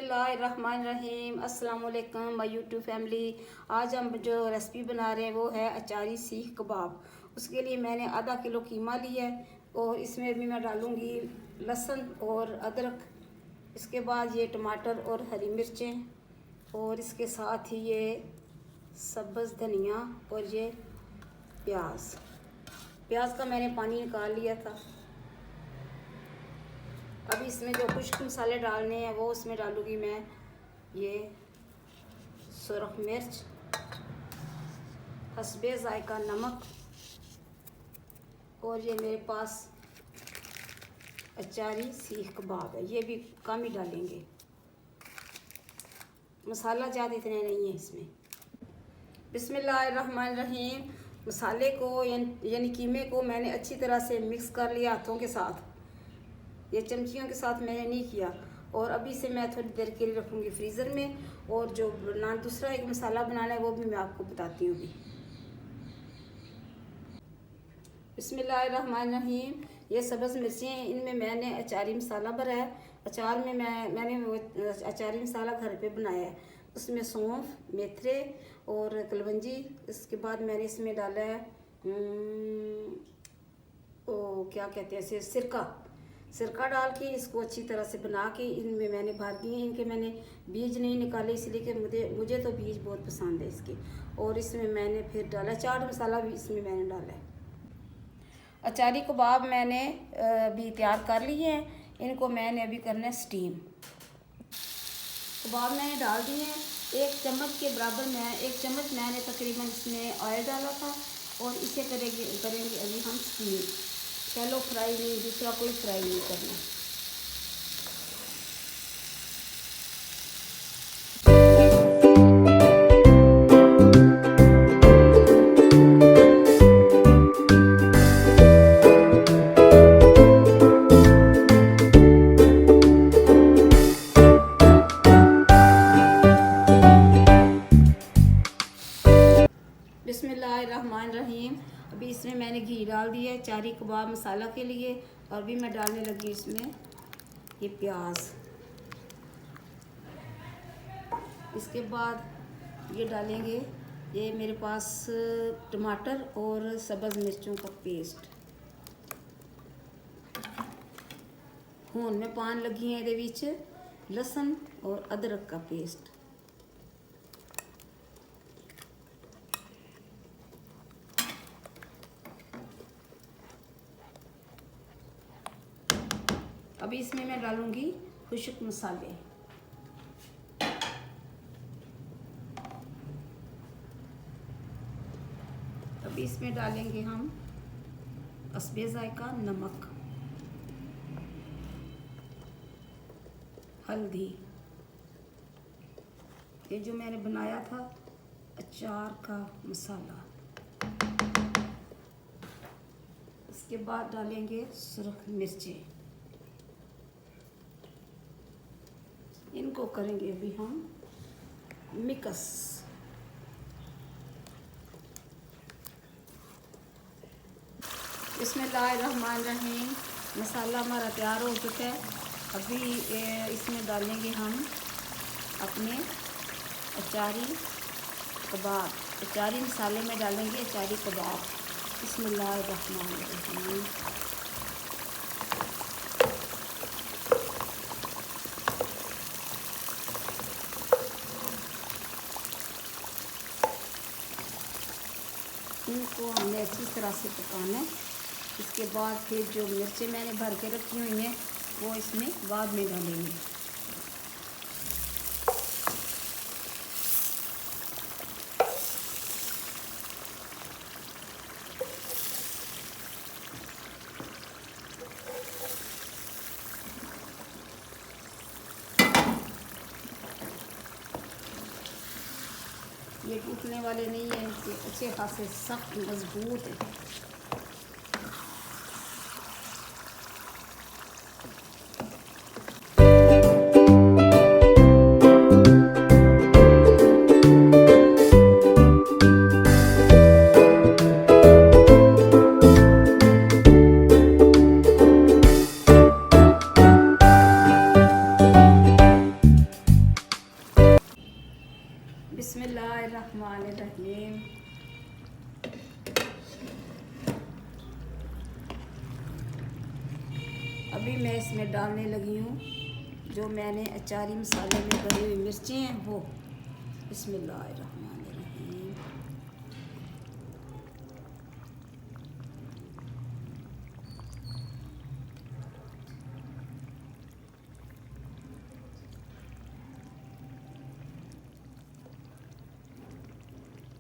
बिस्मिल्लाहिर्रहमानिर्रहीम। अस्सलाम वालेकुम माय यूट्यूब फैमिली। आज हम जो रेसिपी बना रहे हैं वो है अचारी सीख कबाब। उसके लिए मैंने आधा किलो कीमा लिया है और इसमें भी मैं डालूँगी लहसुन और अदरक। इसके बाद ये टमाटर और हरी मिर्चें और इसके साथ ही ये सब्ज़ धनिया और ये प्याज का मैंने पानी निकाल लिया था। अभी इसमें जो खुश्क मसाले डालने हैं वो उसमें डालूँगी मैं ये सुरख मिर्च, हस्बे ज़ायका नमक और ये मेरे पास अचारी सीख कबाब है, ये भी कम ही डालेंगे। मसाला ज़्यादा इतने नहीं है इसमें। बिस्मिल्लाहिर्रहमानिर्रहीम। मसाले को यानी कीमे को मैंने अच्छी तरह से मिक्स कर लिया हाथों के साथ, ये चमचियों के साथ मैंने नहीं किया। और अभी से मैं थोड़ी देर के लिए रखूँगी फ्रीज़र में। और जो दूसरा एक मसाला बनाना है वो भी मैं आपको बताती हूँ अभी। बिस्मिल्लाहिर्रहमानिर्रहीम। ये सब्ज़ मिर्चें हैं, इनमें मैंने अचारी मसाला भरा है। अचार में मैंने वो अचारी मसाला घर पे बनाया है। उसमें सौंफ, मेथरे और कलवंजी। इसके बाद मैंने इसमें डाला है क्या कहते हैं इसे, सिरका डाल के इसको अच्छी तरह से बना के इनमें मैंने भर दिए। इनके मैंने बीज नहीं निकाले इसलिए कि मुझे तो बीज बहुत पसंद है इसके। और इसमें मैंने फिर डाला चाट मसाला भी इसमें मैंने डाला है। अचारी कबाब मैंने भी तैयार कर लिए हैं, इनको मैंने अभी करना है स्टीम। कबाब मैंने डाल दिए हैं, एक चम्मच के बराबर एक चम्मच मैंने तकरीबन इसमें ऑयल डाला था। और इसे करेंगे अभी हम स्टीम। शैलो फ्राई नहीं, दूसरा कोई फ्राई नहीं करना। बिस्मिल्लाहिर्रहमानिर्रहीम। अभी इसमें मैंने घी डाल दिया है अचारी कबाब मसाला के लिए। और भी मैं डालने लगी इसमें ये प्याज। इसके बाद ये डालेंगे ये मेरे पास टमाटर और सब्ज़ मिर्चों का पेस्ट। हुन में पान लगी है ये लहसुन और अदरक का पेस्ट। अभी इसमें मैं डालूंगी खुश्क मसाले। अभी इसमें डालेंगे हम हस्बे ज़ायका नमक, हल्दी, ये जो मैंने बनाया था अचार का मसाला। इसके बाद डालेंगे सुरख मिर्चें। इनको करेंगे अभी हम मिक्स। बिस्मिल्लाहिर्रहमानिर्रहीम। मसाला हमारा तैयार हो चुका है। अभी इसमें डालेंगे हम अपने अचारी कबाब। अचारी मसाले में डालेंगे अचारी कबाब। बिस्मिल्लाहिर्रहमानिर्रहीम। इनको हमने अच्छी तरह से पकाना है। इसके बाद फिर जो मिर्चें मैंने भर के रखी हुई हैं वो इसमें बाद में डालेंगे। ये टूटने वाले नहीं हैं, अच्छे खासे सख्त मजबूत है। बिस्मिल्लाहिर्रहमानिर्रहीम। अभी मैं इसमें डालने लगी हूँ जो मैंने अचारी मसाले में भरी हुई मिर्चें हैं वो। बिस्मिल्लाहिर्रहमानिर्रहीम।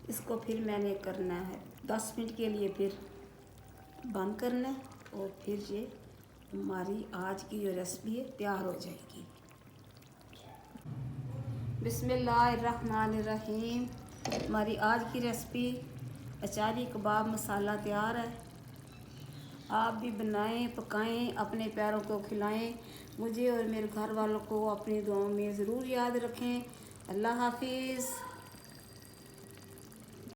इसको फिर मैंने करना है 10 मिनट के लिए, फिर बंद करना है और फिर ये हमारी आज की जो रेसिपी है तैयार हो जाएगी। बिस्मिल्लाहिर्रहमानिर्रहीम। हमारी आज की रेसिपी अचारी कबाब मसाला तैयार है। आप भी बनाएं, पकाएं, अपने प्यारों को खिलाएं। मुझे और मेरे घर वालों को अपनी दुआओं में ज़रूर याद रखें। अल्लाह हाफिज़।